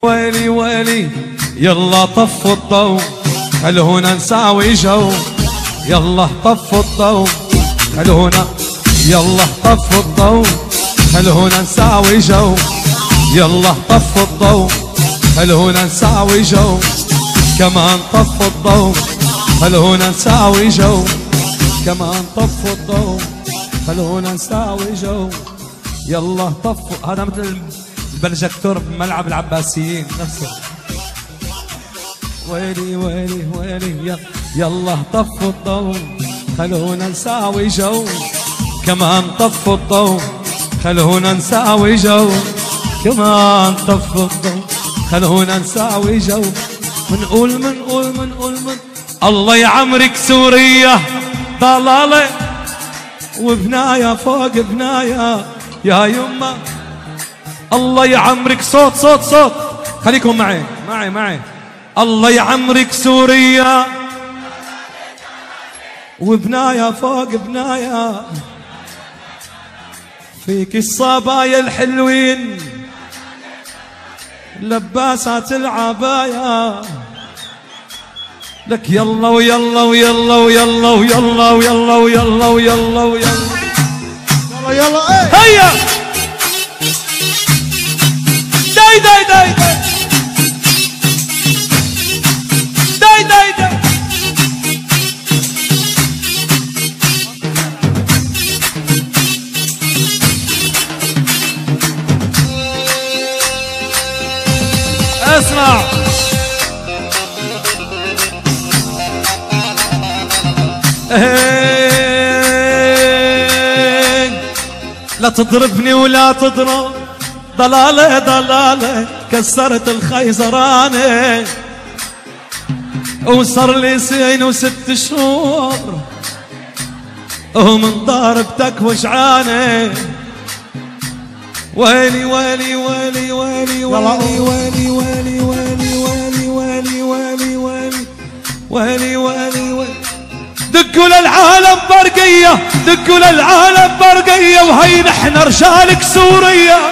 ويلي ويلي يلا طفوا الضو، خلونا نساوي جو. يلا طفوا الضو خلونا، يلا طفوا الضو خلونا نساوي جو. يلا طفوا الضو خلونا نساوي جو. كمان طفوا الضو خلونا نساوي جو. كمان طفوا الضو خلونا نساوي جو. يلا طفوا. هذا مثل البنجكتور بملعب العباسيين نفسه. ويلي ويلي ويلي يلا طفوا الضو خلونا نساوي جو. كمان طفوا الضو خلونا نساوي جو. كمان طفوا الضو خلونا نساوي جو. منقول الله يعمرك سوريا ضلالة وبنايا فوق بنايا يا يما. الله يعمرك صوت صوت صوت، خليكم معي. الله يعمرك سوريا وبنايا فوق بنايا. فيك الصبايا الحلوين لباسات العبايا. لك يلا ويلا ويلا ويلا ويلا ويلا ويلا ويلا ويلا يلا هيا داي داي داي داي داي داي. اسمع لا تضربني ولا تضرب، ضلالة ضلالة كسرت الخيزرانة. وصار لي سنين وست شهور ومن ضربتك وجعانة. ويلي ويلي ويلي ويلي ويلي ويلي ويلي ويلي ويلي ويلي ويلي ويلي ويلي ويلي ويلي. دقوا للعالم برقية، دقوا للعالم برقية، وهي نحن رجالك سورية.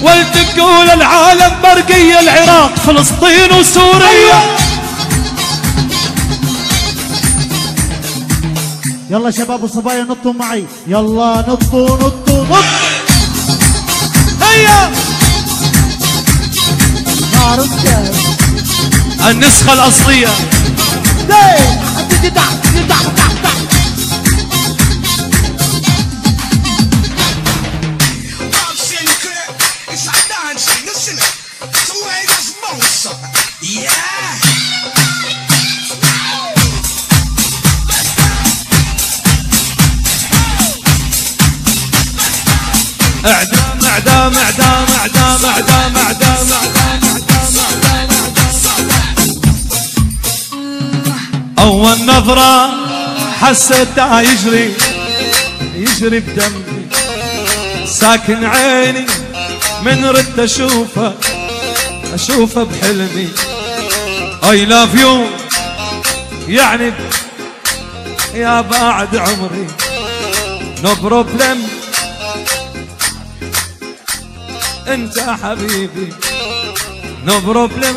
والدقوا للعالم برقية، العراق فلسطين وسوريا. يلا شباب وصبايا نطوا معي، يلا نطوا نطوا نط. هيا النسخة الأصلية. اعدام اعدام اعدام اعدام اعدام اعدام اعدام. أول نظرة حسيتها يجري بدمي، ساكن عيني من رد أشوفه بحلمي. I love you يعني يا بعد عمري. no problem انت حبيبي، no problem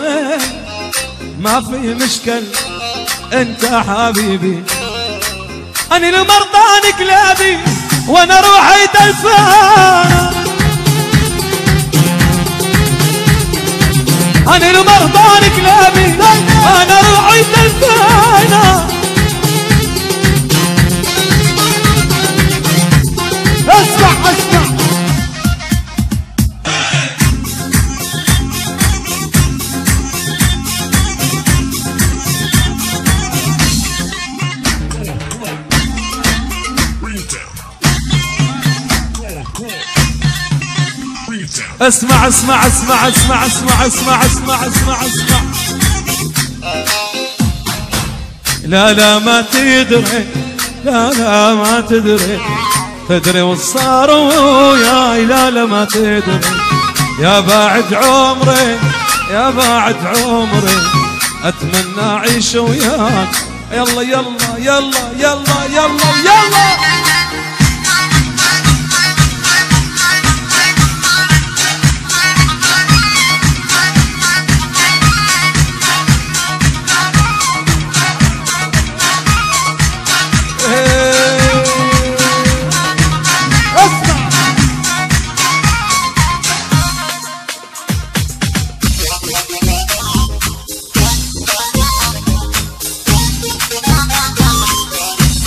ما في مشكل انت حبيبي. انا المرضان كلابي وانا روحي تلفانه. انا المرضان كلابي وانا روحي تلفانه. اسمع اسمع اسمع اسمع اسمع اسمع اسمع اسمع اسمع اسمع. لا لا ما تدري، لا لا ما تدري، تدري وصار وياي. لا لا ما تدري يا باعد عمري، يا باعد عمري، اتمنى اعيش وياك. يلا يلا يلا يلا يلا يلا.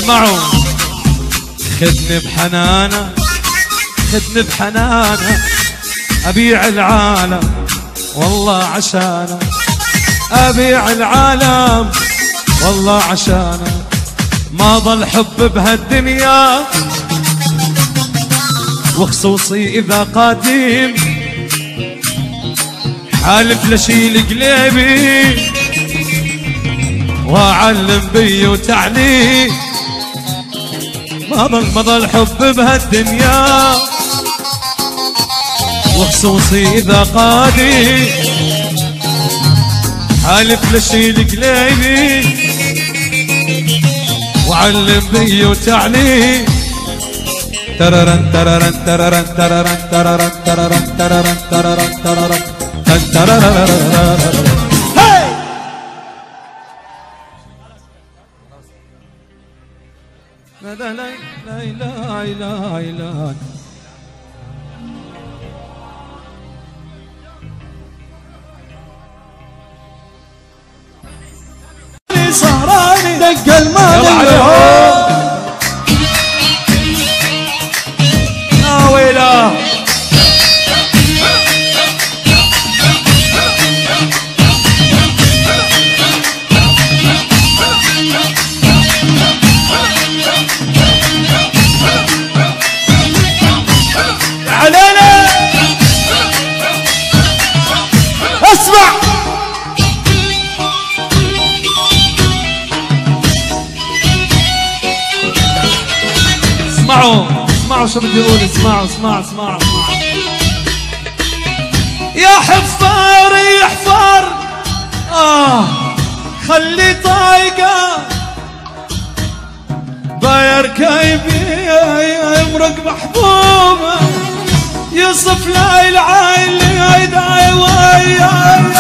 اسمعوا. خدني بحنانة خدني بحنانة أبيع العالم والله عشانه، أبيع العالم والله عشانه. ما ظل حب بهالدنيا وخصوصي إذا قادم حالف لشيل قلبي وأعلم بي وتعليم. ما ظل حب بهالدنيا وخصوصي إذا قادم حالف لشيل قلبي وعلم بي وتعليم. تررن تررن تررن تررن تررن تررن تررن تررن تررن تررن. لا لا لا لا لا لا صهراني دق المال ويلا علينا. اسمع اسمعوا شو بدي اقول. اسمعوا يا حفار يحفر خلي طايقه باير كايبي يمرق محبوبه يصف لا العين هيدا ويا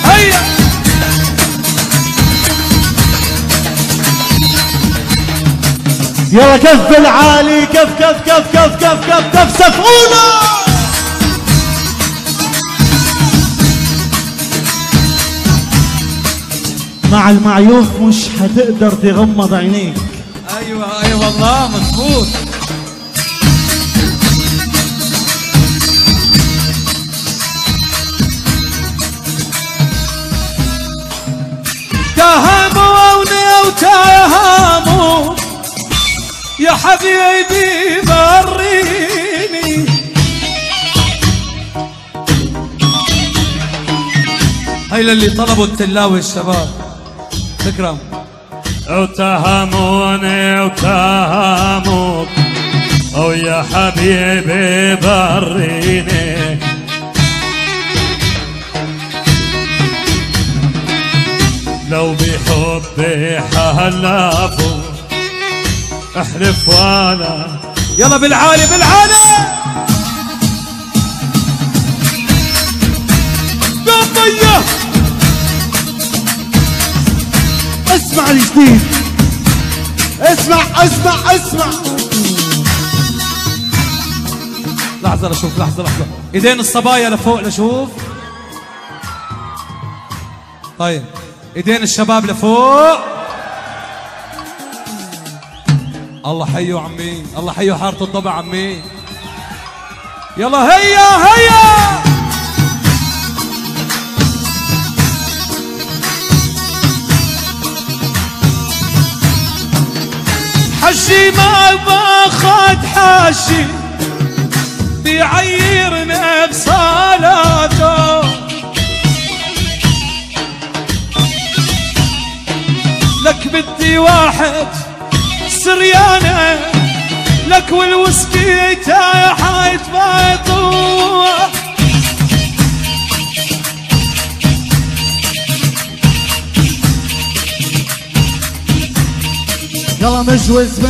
هيا يلا كف بالعالي كف كف كف كف كف كف كف سفونا. مع المعيوف مش هتقدر تغمض عينيك. ايوه والله مظبوط. تهاموني وتهاموا يا حبيبي بريني. هاي للي طلبوا التلاوي الشباب تكرم. وتهاموني وتهاموك او يا حبيبي بريني. لو بحبي حلفوا احلف وانا. يلا بالعالي قضيه. اسمع الجديد. اسمع لحظة لشوف لحظة ايدين الصبايا لفوق لشوف. طيب ايدين الشباب لفوق. الله حيو عمي، الله حيو حارة الضبع عمي. يلا هيا حشي ما باخد حاشي بيعيرنا بصلاته. لك بدي واحد سريانة لك والوسكي تايحت بايطوة. يلا مجوز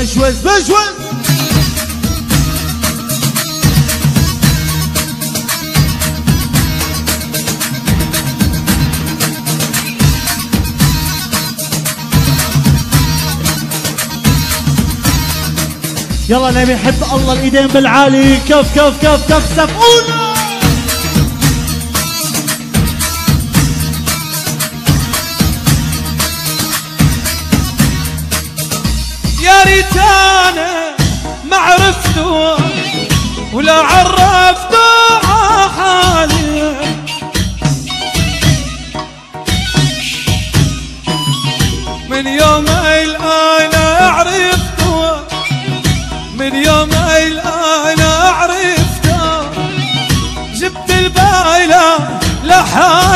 يلا نبي يحب الله الايدين بالعالي كف كف كف كف سفونا. ليت انا ما عرفته ولا عرفته حالي. من يوم انا عرفته، من يوم انا عرفته، جبت البايلة لحالي.